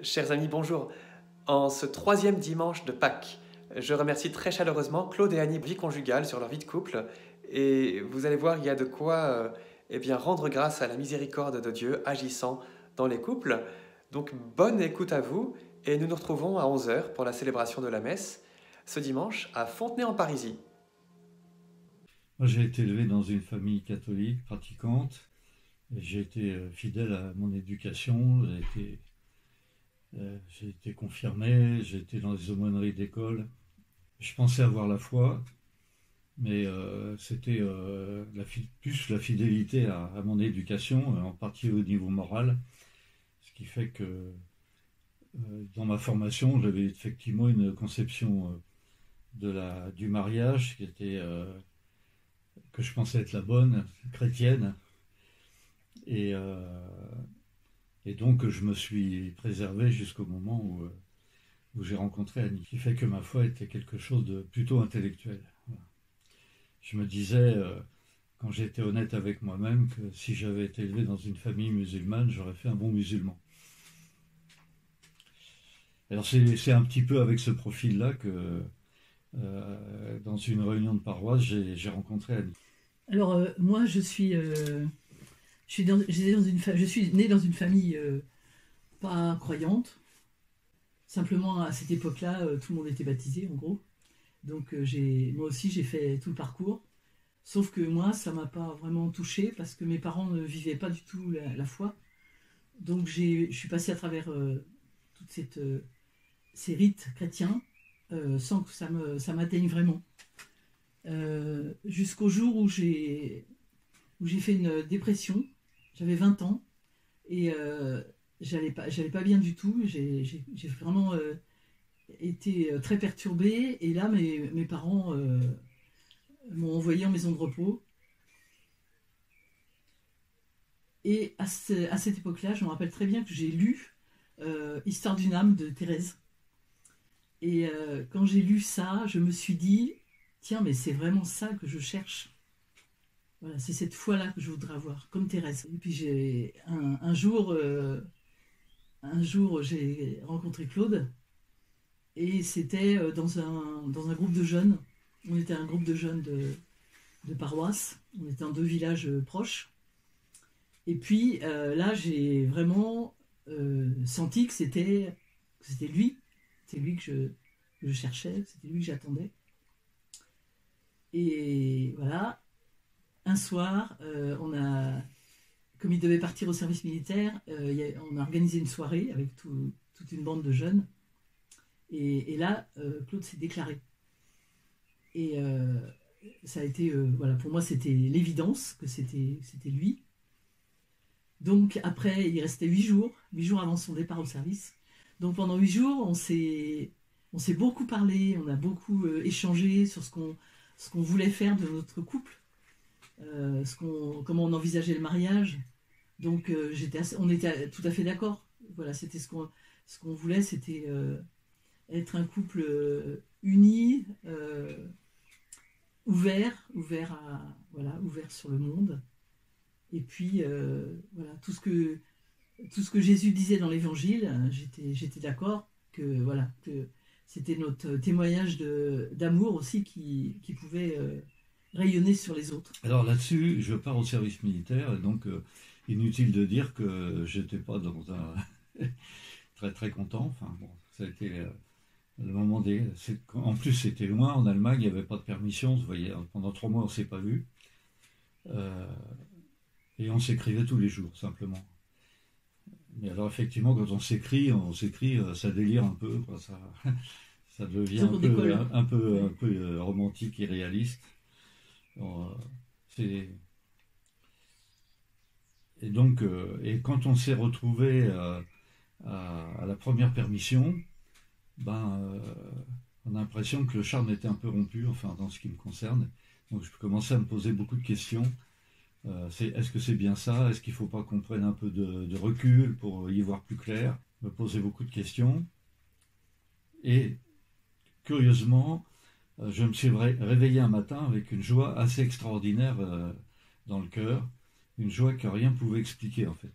Chers amis, bonjour. En ce troisième dimanche de Pâques, je remercie très chaleureusement Claude et Annie, vie conjugale, sur leur vie de couple. Et vous allez voir, il y a de quoi rendre grâce à la miséricorde de Dieu agissant dans les couples. Donc bonne écoute à vous et nous nous retrouvons à 11 heures pour la célébration de la messe ce dimanche à Fontenay-en-Parisis. Moi, j'ai été élevé dans une famille catholique pratiquante. Et j'ai été fidèle à mon éducation. J'ai été confirmé. J'ai été dans les aumôneries d'école. Je pensais avoir la foi, mais c'était plus la fidélité à mon éducation, en partie au niveau moral. Ce qui fait que dans ma formation, j'avais effectivement une conception du mariage que je pensais être la bonne, chrétienne. Et, euh, et donc je me suis préservé jusqu'au moment où j'ai rencontré Annie. Ce qui fait que ma foi était quelque chose de plutôt intellectuel. Voilà. Je me disais, quand j'étais honnête avec moi-même, que si j'avais été élevé dans une famille musulmane, j'aurais fait un bon musulman. Alors c'est un petit peu avec ce profil-là que dans une réunion de paroisse, j'ai rencontré Annie. Alors, moi, je suis née dans une famille pas croyante. Simplement, à cette époque-là, tout le monde était baptisé, en gros. Donc, moi aussi, j'ai fait tout le parcours. Sauf que moi, ça m'a pas vraiment touchée parce que mes parents ne vivaient pas du tout la foi. Donc, je suis passée à travers toutes ces rites chrétiens sans que ça m'atteigne vraiment. Jusqu'au jour où j'ai fait une dépression. J'avais 20 ans et j'allais pas bien du tout. J'ai vraiment été très perturbée. Et là, mes parents m'ont envoyée en maison de repos. Et à cette époque-là, je me rappelle très bien que j'ai lu Histoire d'une âme de Thérèse. Et quand j'ai lu ça, je me suis dit, tiens, mais c'est vraiment ça que je cherche. Voilà, c'est cette foi-là que je voudrais avoir, comme Thérèse. Et puis un jour, j'ai rencontré Claude, et c'était dans un groupe de jeunes. On était un groupe de jeunes de paroisse. On était dans deux villages proches. Et puis là, j'ai vraiment senti que c'était lui. C'était lui que je cherchais, c'était lui que j'attendais. Et voilà. Un soir, comme il devait partir au service militaire, on a organisé une soirée avec toute une bande de jeunes. Et là, Claude s'est déclaré. Et ça a été, voilà, pour moi, c'était l'évidence que c'était lui. Donc après, il restait 8 jours avant son départ au service. Donc pendant 8 jours, on s'est beaucoup parlé, on a beaucoup échangé sur ce qu'on voulait faire de notre couple. Comment on envisageait le mariage. Donc on était tout à fait d'accord. Voilà, c'était ce qu'on voulait, c'était être un couple uni, ouvert sur le monde. Et puis voilà, tout ce que Jésus disait dans l'Évangile, j'étais d'accord que voilà, que c'était notre témoignage d'amour aussi qui pouvait rayonner sur les autres. Alors là-dessus, je pars au service militaire, et donc inutile de dire que j'étais pas dans un très très content. Enfin bon, ça a été le moment en plus, c'était loin, en Allemagne, il n'y avait pas de permission. Vous voyez, pendant 3 mois, on ne s'est pas vu. Et on s'écrivait tous les jours, simplement. Mais alors effectivement, quand on s'écrit, ça délire un peu, quoi, ça devient un peu romantique et réaliste. Alors, et donc, et quand on s'est retrouvé à la première permission, on a l'impression que le charme était un peu rompu, enfin dans ce qui me concerne. Donc je commençais à me poser beaucoup de questions. Est-ce que c'est bien ça? Est-ce qu'il ne faut pas qu'on prenne un peu de recul pour y voir plus clair? Me poser beaucoup de questions. Et curieusement, je me suis réveillé un matin avec une joie assez extraordinaire dans le cœur. Une joie que rien ne pouvait expliquer en fait.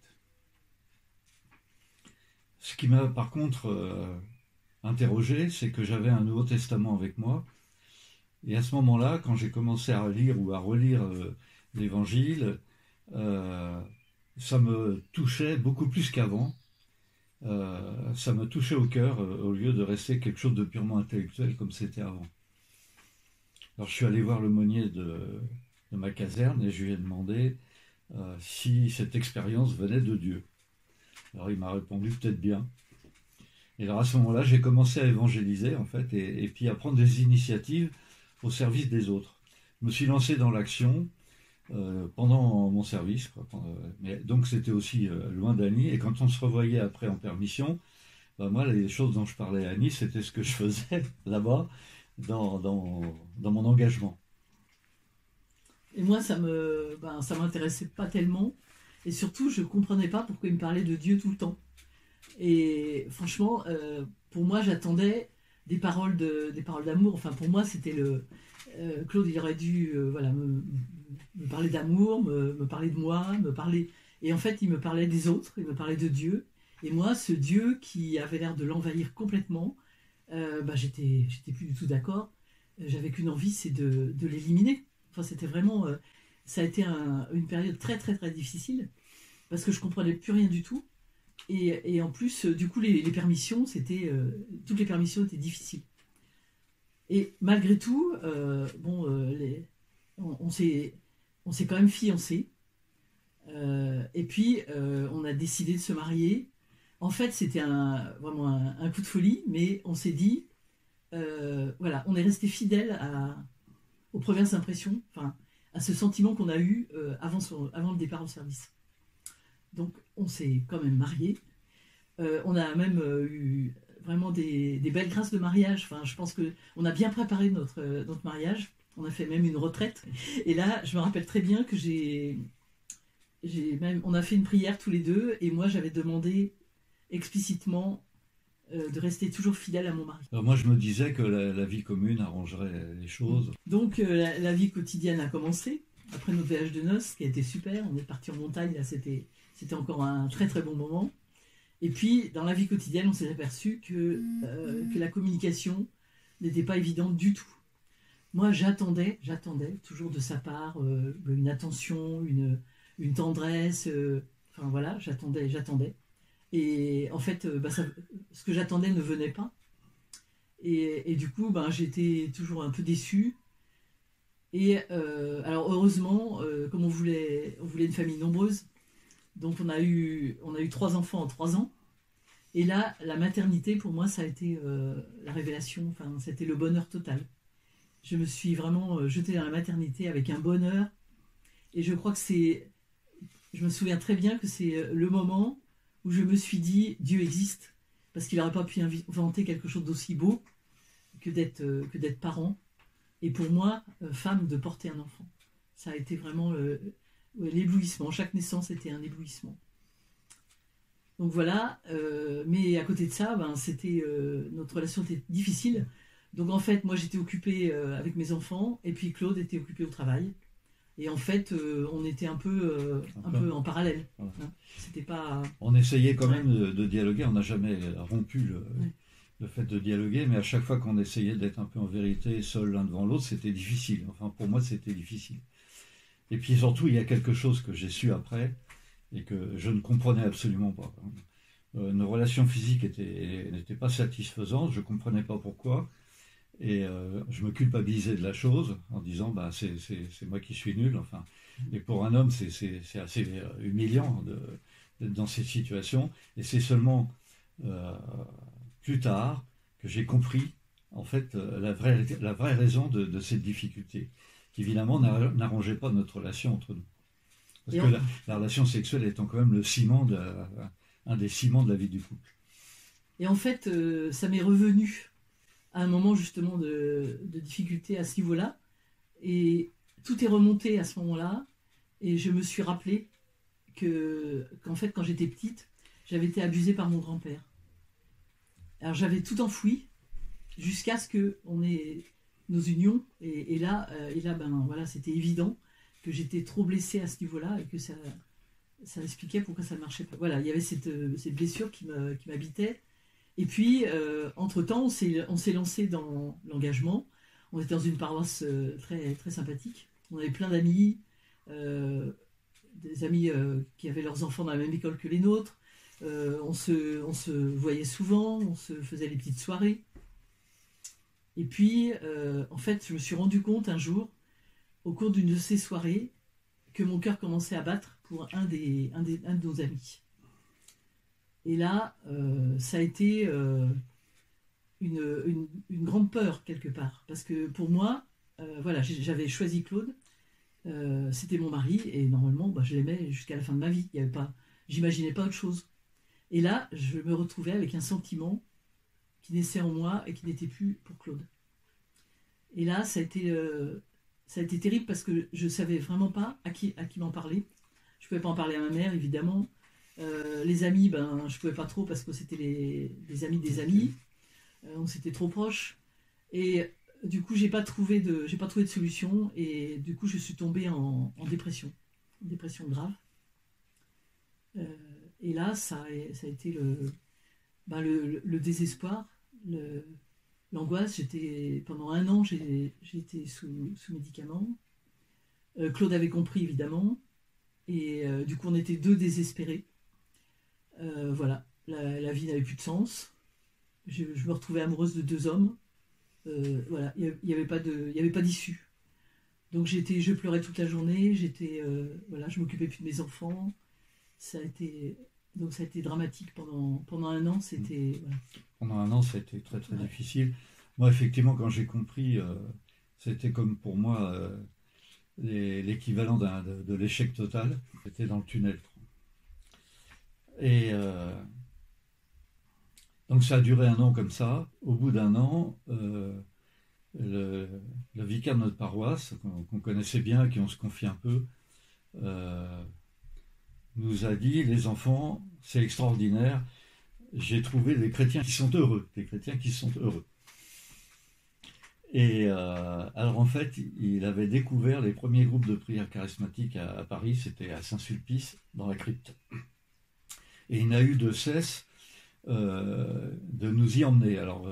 Ce qui m'a par contre interrogé, c'est que j'avais un Nouveau Testament avec moi. Et à ce moment-là, quand j'ai commencé à lire ou à relire l'Évangile, ça me touchait beaucoup plus qu'avant. Ça me touchait au cœur au lieu de rester quelque chose de purement intellectuel comme c'était avant. Alors je suis allé voir l'aumônier de ma caserne et je lui ai demandé si cette expérience venait de Dieu. Alors il m'a répondu peut-être bien. Et alors à ce moment-là, j'ai commencé à évangéliser en fait et puis à prendre des initiatives au service des autres. Je me suis lancé dans l'action pendant mon service, quoi. Mais donc c'était aussi loin d'Annie. Et quand on se revoyait après en permission, ben moi les choses dont je parlais à Annie, c'était ce que je faisais là-bas dans mon engagement. Et moi, ça m'intéressait pas tellement. Et surtout, je comprenais pas pourquoi il me parlait de Dieu tout le temps. Et franchement, pour moi, j'attendais des paroles d'amour. Enfin, pour moi, c'était Claude, il aurait dû me parler d'amour, me parler de moi, me parler. Et en fait, il me parlait des autres, il me parlait de Dieu. Et moi, ce Dieu qui avait l'air de l'envahir complètement, j'étais plus du tout d'accord. J'avais qu'une envie, c'est de l'éliminer. Enfin, c'était vraiment. Ça a été une période très, très, très difficile parce que je comprenais plus rien du tout. Et en plus, du coup, les permissions, toutes les permissions étaient difficiles. Et malgré tout, on s'est quand même fiancés. Et puis, on a décidé de se marier. En fait, c'était vraiment un coup de folie, mais on s'est dit, on est resté fidèle aux premières impressions, enfin, à ce sentiment qu'on a eu avant le départ au service. Donc, on s'est quand même mariés. On a même eu vraiment des belles grâces de mariage. Enfin, je pense qu'on a bien préparé notre mariage. On a fait même une retraite. Et là, je me rappelle très bien que on a fait une prière tous les deux. Et moi, j'avais demandé explicitement de rester toujours fidèle à mon mari. Alors moi, je me disais que la vie commune arrangerait les choses. Donc, la vie quotidienne a commencé. Après notre voyage de noces, qui a été super. On est parti en montagne. Là, c'était encore un très, très bon moment. Et puis, dans la vie quotidienne, on s'est aperçu que la communication n'était pas évidente du tout. Moi, j'attendais toujours de sa part une attention, une tendresse. Enfin voilà, j'attendais. Et en fait, ce que j'attendais ne venait pas. Et du coup, j'étais toujours un peu déçue. Et alors heureusement, comme on voulait une famille nombreuse, donc on a eu 3 enfants en 3 ans. Et là, la maternité, pour moi, ça a été la révélation. Enfin, c'était le bonheur total. Je me suis vraiment jetée dans la maternité avec un bonheur. Et je crois que je me souviens très bien que c'est le moment où je me suis dit, Dieu existe. Parce qu'il n'aurait pas pu inventer quelque chose d'aussi beau que d'être parent. Et pour moi, femme, de porter un enfant. Ça a été vraiment l'éblouissement. Chaque naissance était un éblouissement. Donc voilà, mais à côté de ça, notre relation était difficile. Donc en fait, moi j'étais occupée avec mes enfants, et puis Claude était occupé au travail. Et en fait, on était un peu en parallèle. Voilà. Hein. C'était pas. On essayait quand même de dialoguer, on n'a jamais rompu Ouais. le fait de dialoguer, mais à chaque fois qu'on essayait d'être un peu en vérité seul l'un devant l'autre, c'était difficile. Enfin, pour moi, c'était difficile. Et puis surtout, il y a quelque chose que j'ai su après, et que je ne comprenais absolument pas. Nos relations physiques n'étaient pas satisfaisantes, je ne comprenais pas pourquoi, et je me culpabilisais de la chose en disant c'est moi qui suis nul. Enfin, et pour un homme, c'est assez humiliant d'être dans cette situation, et c'est seulement plus tard que j'ai compris en fait la vraie raison de cette difficulté, qui évidemment n'arrangeait pas notre relation entre nous. Parce que la relation sexuelle étant quand même un des ciments de la vie du couple. Et en fait, ça m'est revenu à un moment justement de difficulté à ce niveau-là. Et tout est remonté à ce moment-là. Et je me suis rappelé qu'en fait, quand j'étais petite, j'avais été abusée par mon grand-père. Alors j'avais tout enfoui jusqu'à ce qu'on ait nos unions. Et là, c'était évident que j'étais trop blessée à ce niveau-là et que ça expliquait pourquoi ça ne marchait pas. Voilà, il y avait cette blessure qui m'habitait. Et puis, entre-temps, on s'est lancé dans l'engagement. On était dans une paroisse très, très sympathique. On avait plein d'amis, des amis qui avaient leurs enfants dans la même école que les nôtres. On se voyait souvent, on se faisait les petites soirées. Et puis, en fait, je me suis rendu compte un jour, au cours d'une de ces soirées, que mon cœur commençait à battre pour un de nos amis. Et là, ça a été une grande peur, quelque part. Parce que pour moi, voilà, j'avais choisi Claude, c'était mon mari, et normalement, je l'aimais jusqu'à la fin de ma vie. J'imaginais pas autre chose. Et là, je me retrouvais avec un sentiment qui naissait en moi et qui n'était plus pour Claude. Et là, ça a été terrible parce que je ne savais vraiment pas à qui m'en parler. Je ne pouvais pas en parler à ma mère, évidemment. Les amis, je ne pouvais pas trop parce que c'était les amis des amis. On s'était trop proches. Et du coup, j'ai pas trouvé de solution. Et du coup, je suis tombée en dépression. Une dépression grave. Et là, ça a été le désespoir, l'angoisse. Pendant 1 an, j'ai été sous médicaments. Claude avait compris, évidemment. Et du coup, on était 2 désespérés. Voilà, la vie n'avait plus de sens. Je me retrouvais amoureuse de 2 hommes. Voilà, il n'y avait pas d'issue. Donc je pleurais toute la journée. Voilà, je m'occupais plus de mes enfants. Ça a été dramatique pendant 1 an. Voilà. Pendant 1 an, ça a été très très difficile. Moi, effectivement, quand j'ai compris, c'était comme pour moi l'équivalent de l'échec total. J'étais dans le tunnel. Et donc ça a duré 1 an comme ça. Au bout d'1 an, le vicaire de notre paroisse, qu'on connaissait bien, à qui on se confie un peu, nous a dit: les enfants, c'est extraordinaire, j'ai trouvé des chrétiens qui sont heureux, Et alors en fait, il avait découvert les premiers groupes de prière charismatiques à Paris, c'était à Saint-Sulpice, dans la crypte. Et il n'a eu de cesse de nous y emmener. Alors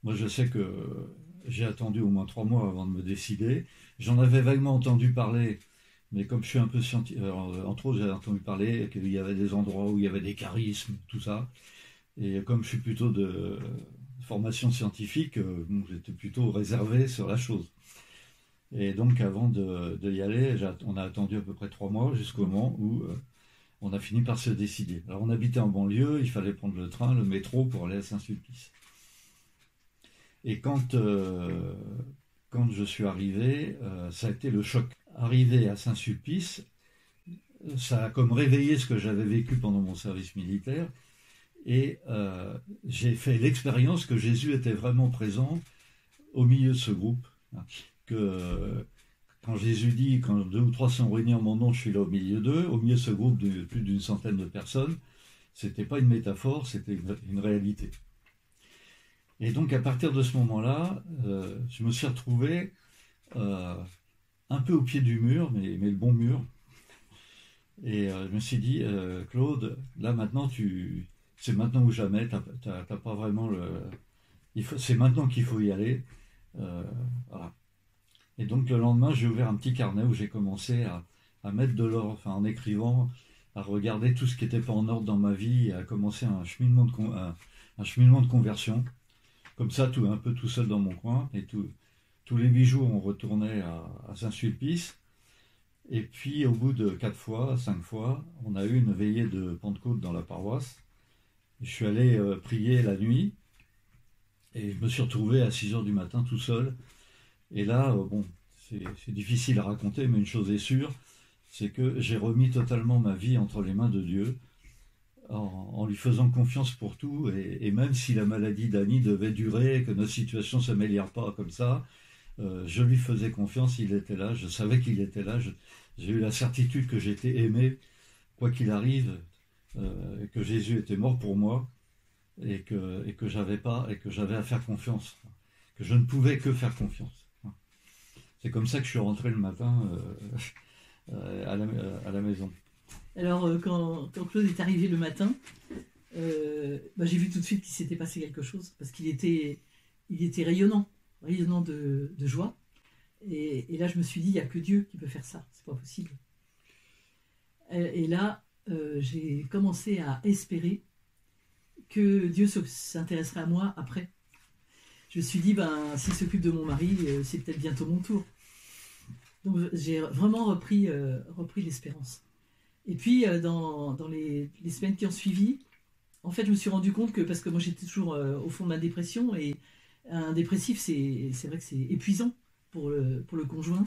moi je sais que j'ai attendu au moins 3 mois avant de me décider. J'en avais vaguement entendu parler, mais comme je suis un peu scientifique, entre autres j'avais entendu parler qu'il y avait des endroits où il y avait des charismes, tout ça. Et comme je suis plutôt de formation scientifique, j'étais plutôt réservé sur la chose. Et donc avant de y aller, on a attendu à peu près 3 mois jusqu'au moment où on a fini par se décider. Alors on habitait en banlieue, il fallait prendre le train, le métro pour aller à Saint-Sulpice. Et quand je suis arrivé, ça a été le choc. Arrivé à Saint-Sulpice, ça a comme réveillé ce que j'avais vécu pendant mon service militaire. Et j'ai fait l'expérience que Jésus était vraiment présent au milieu de ce groupe. Que quand Jésus dit, quand 2 ou 3 sont réunis en mon nom, je suis là au milieu d'eux, au milieu de ce groupe de plus d'une centaine de personnes, c'était pas une métaphore, c'était une réalité. Et donc à partir de ce moment-là, je me suis retrouvé un peu au pied du mur, mais le bon mur. Et je me suis dit, Claude, là maintenant, c'est maintenant ou jamais, t'as pas vraiment c'est maintenant qu'il faut y aller. Voilà. Et donc le lendemain, j'ai ouvert un petit carnet où j'ai commencé à mettre de l'ordre, enfin en écrivant, à regarder tout ce qui n'était pas en ordre dans ma vie, et à commencer un cheminement de conversion. Comme ça, un peu tout seul dans mon coin. Et tous les 8 jours, on retournait à Saint-Sulpice. Et puis, au bout de 4 fois, 5 fois, on a eu une veillée de Pentecôte dans la paroisse. Je suis allé prier la nuit. Et je me suis retrouvé à 6 heures du matin tout seul. Et là, c'est difficile à raconter, mais une chose est sûre, c'est que j'ai remis totalement ma vie entre les mains de Dieu, en lui faisant confiance pour tout, et même si la maladie d'Annie devait durer, que notre situation ne s'améliore pas comme ça, je lui faisais confiance, il était là, je savais qu'il était là, j'ai eu la certitude que j'étais aimé, quoi qu'il arrive, que Jésus était mort pour moi, et que j'avais à faire confiance, que je ne pouvais que faire confiance. C'est comme ça que je suis rentré le matin à la maison. Alors, quand Claude est arrivé le matin, j'ai vu tout de suite qu'il s'était passé quelque chose, parce qu'il était rayonnant de joie. Et là, je me suis dit, il n'y a que Dieu qui peut faire ça, c'est pas possible. Et là, j'ai commencé à espérer que Dieu s'intéresserait à moi après. Je me suis dit, s'il s'occupe de mon mari, c'est peut-être bientôt mon tour. Donc j'ai vraiment repris l'espérance. Et puis, dans les semaines qui ont suivi, en fait, je me suis rendu compte que, parce que moi j'étais toujours au fond de ma dépression, et un dépressif, c'est vrai que c'est épuisant pour le conjoint.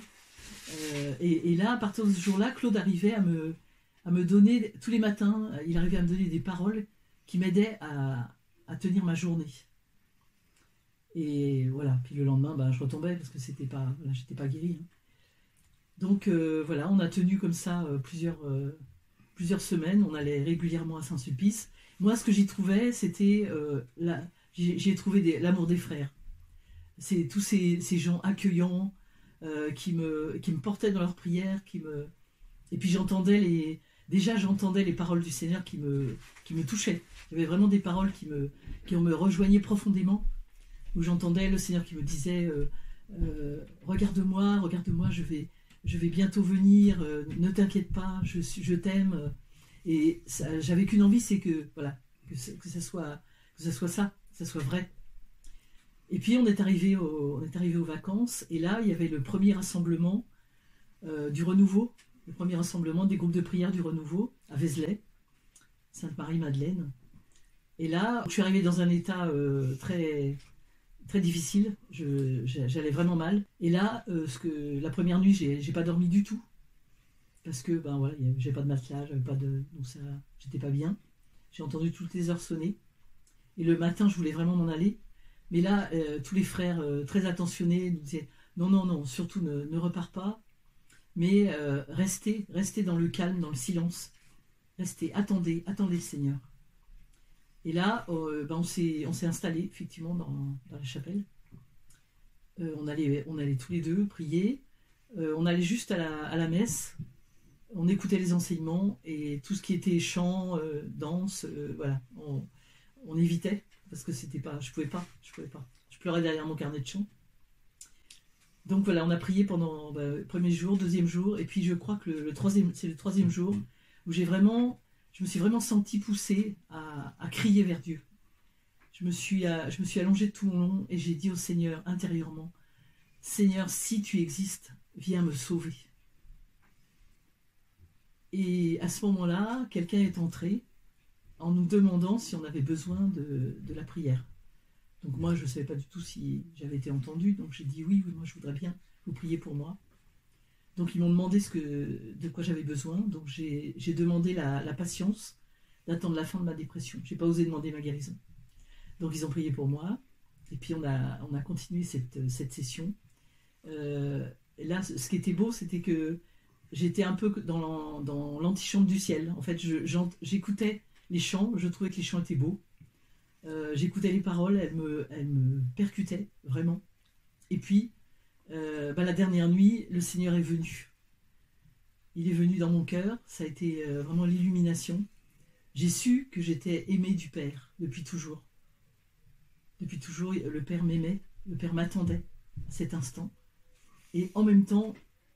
Et là, à partir de ce jour-là, Claude arrivait à me donner, tous les matins, il arrivait à me donner des paroles qui m'aidaient à tenir ma journée. Et voilà, puis le lendemain, je retombais parce que j'étais pas guérie. Hein. Donc voilà, on a tenu comme ça plusieurs semaines, on allait régulièrement à Saint-Sulpice. Moi, ce que j'y trouvais, c'était j'y ai trouvé l'amour des frères. C'est tous ces gens accueillants qui me portaient dans leurs prières, et puis j'entendais les paroles du Seigneur qui me touchaient. Il y avait vraiment des paroles qui me rejoignaient profondément, où j'entendais le Seigneur qui me disait regarde-moi, je vais bientôt venir, ne t'inquiète pas, je t'aime. Et j'avais qu'une envie, c'est que ça soit ça soit vrai. Et puis on est arrivé aux vacances, et là il y avait le premier rassemblement du Renouveau, le premier rassemblement des groupes de prière du Renouveau à Vézelay, Sainte-Marie-Madeleine. Et là, je suis arrivée dans un état très, très difficile, j'allais vraiment mal. Et là, la première nuit, j'ai pas dormi du tout, parce que j'ai pas de matelas, donc j'étais pas bien. J'ai entendu toutes les heures sonner. Et le matin, je voulais vraiment m'en aller. Mais là, tous les frères très attentionnés nous disaient non, surtout ne repars pas, mais restez dans le calme, dans le silence. Restez, attendez le Seigneur. Et là, on s'est installé effectivement dans la chapelle. On allait tous les deux prier. On allait juste à la messe. On écoutait les enseignements, et tout ce qui était chant, danse, on évitait, parce que je pouvais pas. Je pleurais derrière mon carnet de chant. Donc voilà, on a prié pendant le premier jour, deuxième jour, et puis je crois que c'est le troisième jour où je me suis vraiment sentie poussée à crier vers Dieu. Je me suis allongée tout le long, et j'ai dit au Seigneur intérieurement, Seigneur, si tu existes, viens me sauver. Et à ce moment-là, quelqu'un est entré en nous demandant si on avait besoin de la prière. Donc moi, je ne savais pas du tout si j'avais été entendue, donc j'ai dit oui, moi je voudrais bien vous prier pour moi. Donc ils m'ont demandé de quoi j'avais besoin, donc j'ai demandé la patience d'attendre la fin de ma dépression. Je n'ai pas osé demander ma guérison. Donc ils ont prié pour moi, et puis on a continué cette session. Et là, ce qui était beau, c'était que j'étais un peu dans l'antichambre du ciel. En fait, j'écoutais les chants, je trouvais que les chants étaient beaux. J'écoutais les paroles, elles me percutaient vraiment. Et puis, la dernière nuit, le Seigneur est venu. Il est venu dans mon cœur, ça a été vraiment l'illumination. J'ai su que j'étais aimée du Père depuis toujours. Depuis toujours, le Père m'aimait, le Père m'attendait à cet instant. Et en même temps,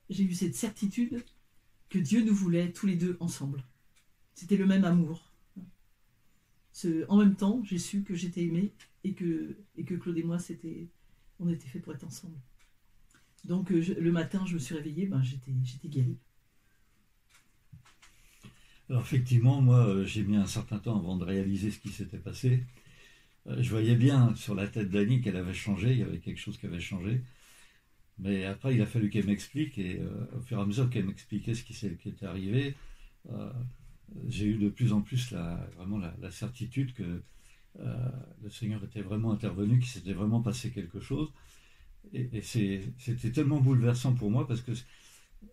j'ai eu cette certitude que Dieu nous voulait tous les deux ensemble. C'était le même amour. En même temps, j'ai su que j'étais aimée, et que Claude et moi, on était faits pour être ensemble. Donc le matin, je me suis réveillée, j'étais guérie. Alors effectivement, moi, j'ai mis un certain temps avant de réaliser ce qui s'était passé. Je voyais bien sur la tête d'Annie qu'elle avait changé, il y avait quelque chose qui avait changé. Mais après, il a fallu qu'elle m'explique, et au fur et à mesure qu'elle m'expliquait ce qui était arrivé, j'ai eu de plus en plus la certitude que le Seigneur était vraiment intervenu, qu'il s'était vraiment passé quelque chose. Et c'était tellement bouleversant pour moi, parce que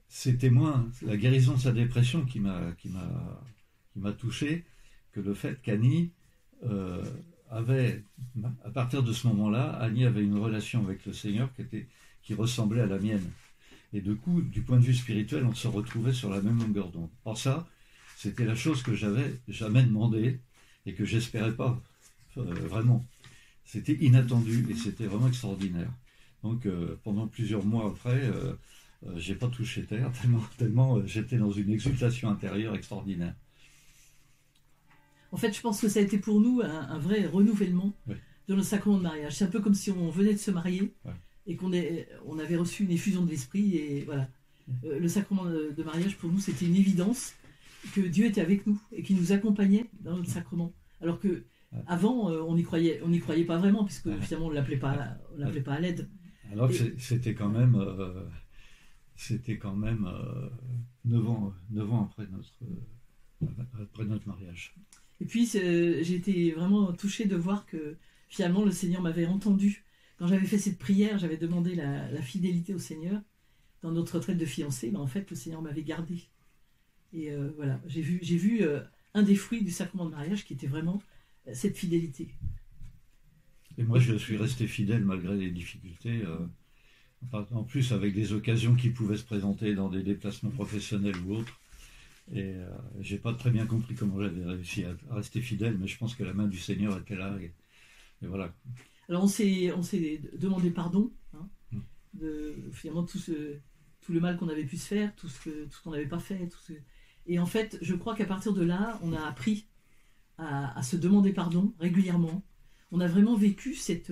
c'était moins la guérison de sa dépression qui m'a touché, que le fait qu'Annie avait, à partir de ce moment-là, Annie avait une relation avec le Seigneur qui ressemblait à la mienne. Et du coup, du point de vue spirituel, on se retrouvait sur la même longueur d'onde. Or ça, c'était la chose que j'avais jamais demandé et que j'espérais pas vraiment. C'était inattendu et c'était vraiment extraordinaire. Donc pendant plusieurs mois après, j'ai pas touché terre tellement j'étais dans une exultation intérieure extraordinaire. En fait, je pense que ça a été pour nous un vrai renouvellement dans le sacrement de mariage. C'est un peu comme si on venait de se marier et on avait reçu une effusion de l'esprit. Et voilà, le sacrement de mariage, pour nous, c'était une évidence que Dieu était avec nous et qu'il nous accompagnait dans notre sacrement. Alors que avant, on n'y croyait pas vraiment, puisque finalement, on l'appelait pas à l'aide. Alors que c'était quand même 9 ans après notre mariage. Et puis, j'ai été vraiment touchée de voir que finalement, le Seigneur m'avait entendu. Quand j'avais fait cette prière, j'avais demandé la fidélité au Seigneur dans notre retraite de fiancés. En fait, le Seigneur m'avait gardé. Et voilà, j'ai vu un des fruits du sacrement de mariage qui était vraiment cette fidélité. Et moi, je suis resté fidèle malgré les difficultés. En plus, avec des occasions qui pouvaient se présenter dans des déplacements professionnels ou autres. Et j'ai pas très bien compris comment j'avais réussi à rester fidèle, mais je pense que la main du Seigneur était là. Et voilà. Alors on s'est demandé pardon de finalement tout le mal qu'on avait pu se faire, tout ce qu'on n'avait pas fait. Et en fait, je crois qu'à partir de là, on a appris à se demander pardon régulièrement. On a vraiment vécu cette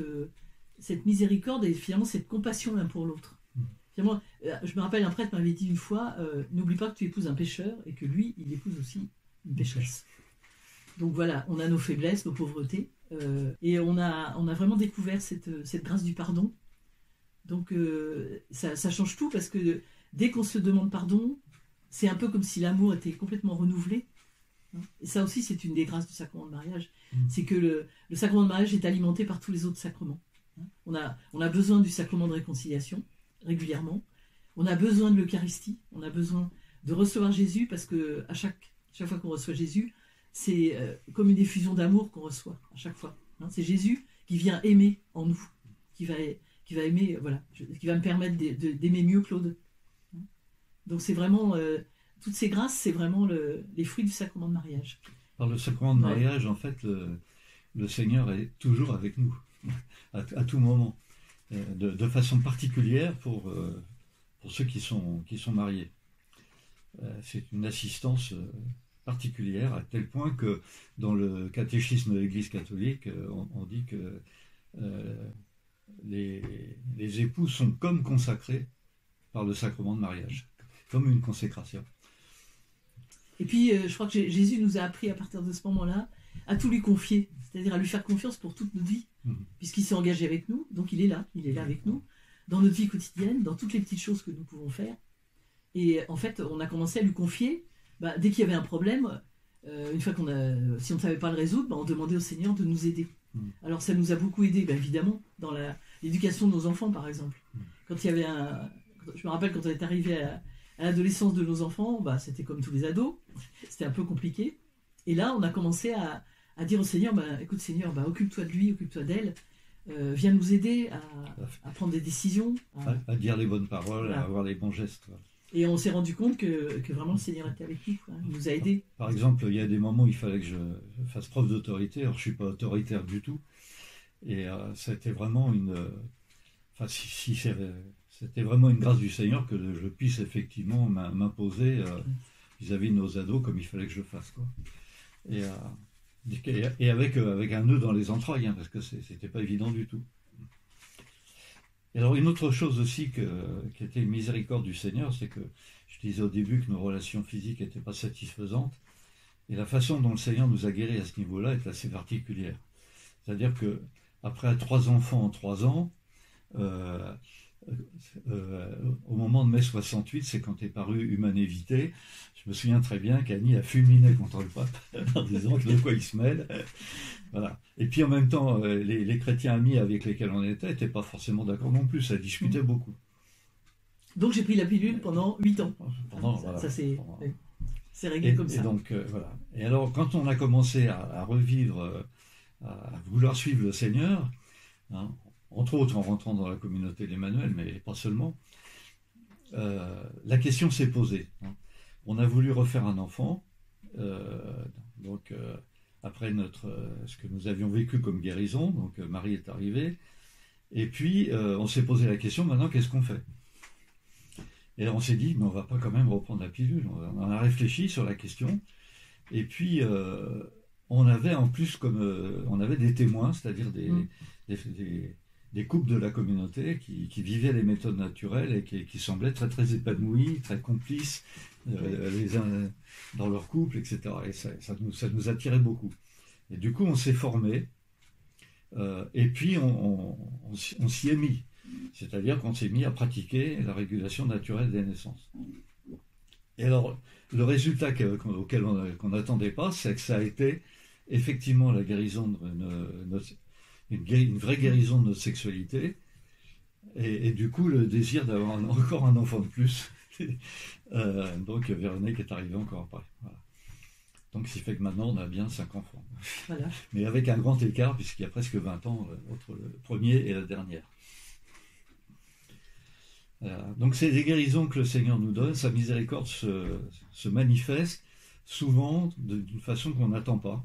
miséricorde et finalement cette compassion l'un pour l'autre. Finalement, je me rappelle, un prêtre m'avait dit une fois, n'oublie pas que tu épouses un pécheur et que lui, il épouse aussi une pécheresse. Donc voilà, on a nos faiblesses, nos pauvretés, et on a vraiment découvert cette grâce du pardon. Donc ça change tout, parce que dès qu'on se demande pardon, c'est un peu comme si l'amour était complètement renouvelé. Et ça aussi, c'est une des grâces du sacrement de mariage. C'est que le sacrement de mariage est alimenté par tous les autres sacrements. On a besoin du sacrement de réconciliation, régulièrement. On a besoin de l'Eucharistie, on a besoin de recevoir Jésus, parce que à chaque fois qu'on reçoit Jésus, c'est comme une effusion d'amour qu'on reçoit à chaque fois. C'est Jésus qui vient aimer en nous, qui va aimer, voilà, qui va me permettre d'aimer mieux Claude. Donc c'est vraiment, toutes ces grâces, c'est vraiment les fruits du sacrement de mariage. Par le sacrement de mariage, en fait, le Seigneur est toujours avec nous, à tout moment. De façon particulière pour ceux qui sont mariés. C'est une assistance particulière, à tel point que dans le catéchisme de l'Église catholique, on dit que les époux sont comme consacrés par le sacrement de mariage, comme une consécration. Et puis, je crois que Jésus nous a appris à partir de ce moment-là à tout lui confier, c'est-à-dire à lui faire confiance pour toute notre vie, puisqu'il s'est engagé avec nous, donc il est là avec nous, dans notre vie quotidienne, dans toutes les petites choses que nous pouvons faire. Et en fait, on a commencé à lui confier, dès qu'il y avait un problème, une fois si on ne savait pas le résoudre, on demandait au Seigneur de nous aider. Alors ça nous a beaucoup aidé, évidemment, dans l'éducation de nos enfants, par exemple. Quand il y avait je me rappelle quand on est arrivé à l'adolescence de nos enfants, c'était comme tous les ados, c'était un peu compliqué. Et là, on a commencé à dire au Seigneur, écoute Seigneur, occupe-toi de lui, occupe-toi d'elle, viens nous aider à prendre des décisions. À dire les bonnes paroles, à avoir les bons gestes. Et on s'est rendu compte que vraiment le Seigneur était avec nous, il nous a aidés. Par exemple, il y a des moments où il fallait que je fasse preuve d'autorité, alors je ne suis pas autoritaire du tout. Et c'était vraiment c'était vraiment une grâce du Seigneur que je puisse effectivement m'imposer vis-à-vis de nos ados comme il fallait que je le fasse, quoi. Et avec un nœud dans les entrailles, parce que c'était pas évident du tout. Et alors une autre chose aussi qui était une miséricorde du Seigneur, c'est que je disais au début que nos relations physiques n'étaient pas satisfaisantes, et la façon dont le Seigneur nous a guéris à ce niveau-là est assez particulière. C'est-à-dire que après 3 enfants en 3 ans, au moment de mai 68, c'est quand est paru Humanité. Je me souviens très bien qu'Annie a fulminé contre le pape en disant de quoi il se mêle. Voilà. Et puis en même temps, les chrétiens amis avec lesquels on était n'étaient pas forcément d'accord non plus, ça discutait beaucoup. Donc j'ai pris la pilule pendant 8 ans. C'est réglé comme ça. Et donc, voilà. Et alors, quand on a commencé à revivre, à vouloir suivre le Seigneur, entre autres en rentrant dans la communauté d'Emmanuel, mais pas seulement, la question s'est posée. On a voulu refaire un enfant, Donc, après ce que nous avions vécu comme guérison, donc Marie est arrivée, et puis on s'est posé la question, maintenant qu'est-ce qu'on fait? Et on s'est dit, mais on va pas quand même reprendre la pilule. On a réfléchi sur la question, et puis on avait en plus, on avait des témoins, c'est-à-dire des couples de la communauté qui vivaient les méthodes naturelles et qui semblaient très très épanouis, très complices les uns dans leur couple, etc. Et ça nous attirait beaucoup. Et du coup, on s'est formé, et puis on s'y est mis. C'est-à-dire qu'on s'est mis à pratiquer la régulation naturelle des naissances. Et alors, le résultat auquel on n'attendait pas, c'est que ça a été effectivement la guérison une vraie guérison de notre sexualité, et du coup le désir d'avoir encore un enfant de plus. Donc Véronique est arrivée encore après. Voilà. Donc ce qui fait que maintenant on a bien 5 enfants. Voilà. Mais avec un grand écart, puisqu'il y a presque 20 ans entre le premier et la dernière. Donc c'est des guérisons que le Seigneur nous donne, sa miséricorde se manifeste souvent d'une façon qu'on n'attend pas.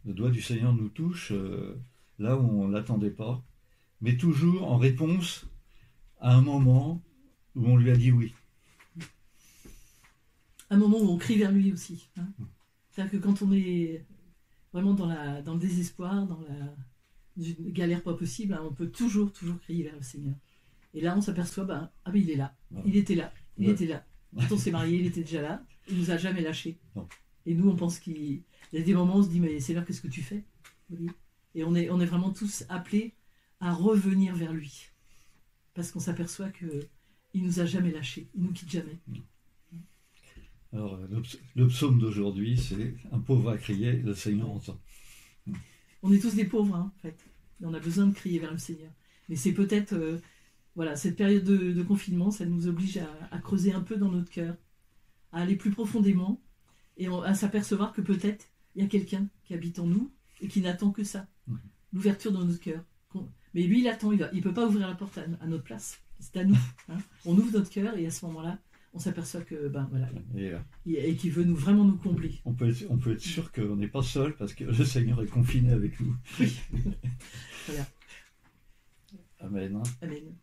Le doigt du Seigneur nous touche là où on ne l'attendait pas, mais toujours en réponse à un moment où on lui a dit oui. Un moment où on crie vers lui aussi. Hein. C'est-à-dire que quand on est vraiment dans le désespoir, dans une galère pas possible, hein, on peut toujours crier vers le Seigneur. Et là, on s'aperçoit, mais il est là. Voilà. Il était là. Quand on s'est marié, il était déjà là. Il nous a jamais lâchés. Non. Et nous, on pense qu'il y a des moments où on se dit, mais Seigneur, qu'est-ce que tu fais? Et on est vraiment tous appelés à revenir vers lui. Parce qu'on s'aperçoit qu'il nous a jamais lâchés. Il nous quitte jamais. Alors, le psaume d'aujourd'hui, c'est un pauvre a crié, le Seigneur entend. On est tous des pauvres, hein, en fait. Et on a besoin de crier vers le Seigneur. Mais c'est peut-être... cette période de confinement, ça nous oblige à creuser un peu dans notre cœur, à aller plus profondément et à s'apercevoir que peut-être il y a quelqu'un qui habite en nous et qui n'attend que ça, l'ouverture de notre cœur. Mais lui, il attend, il ne peut pas ouvrir la porte à notre place. C'est à nous. Hein. On ouvre notre cœur et à ce moment-là, on s'aperçoit que et qu'il veut vraiment nous combler. On peut être sûr qu'on n'est pas seul parce que le Seigneur est confiné avec nous. Oui. Voilà. Amen. Amen.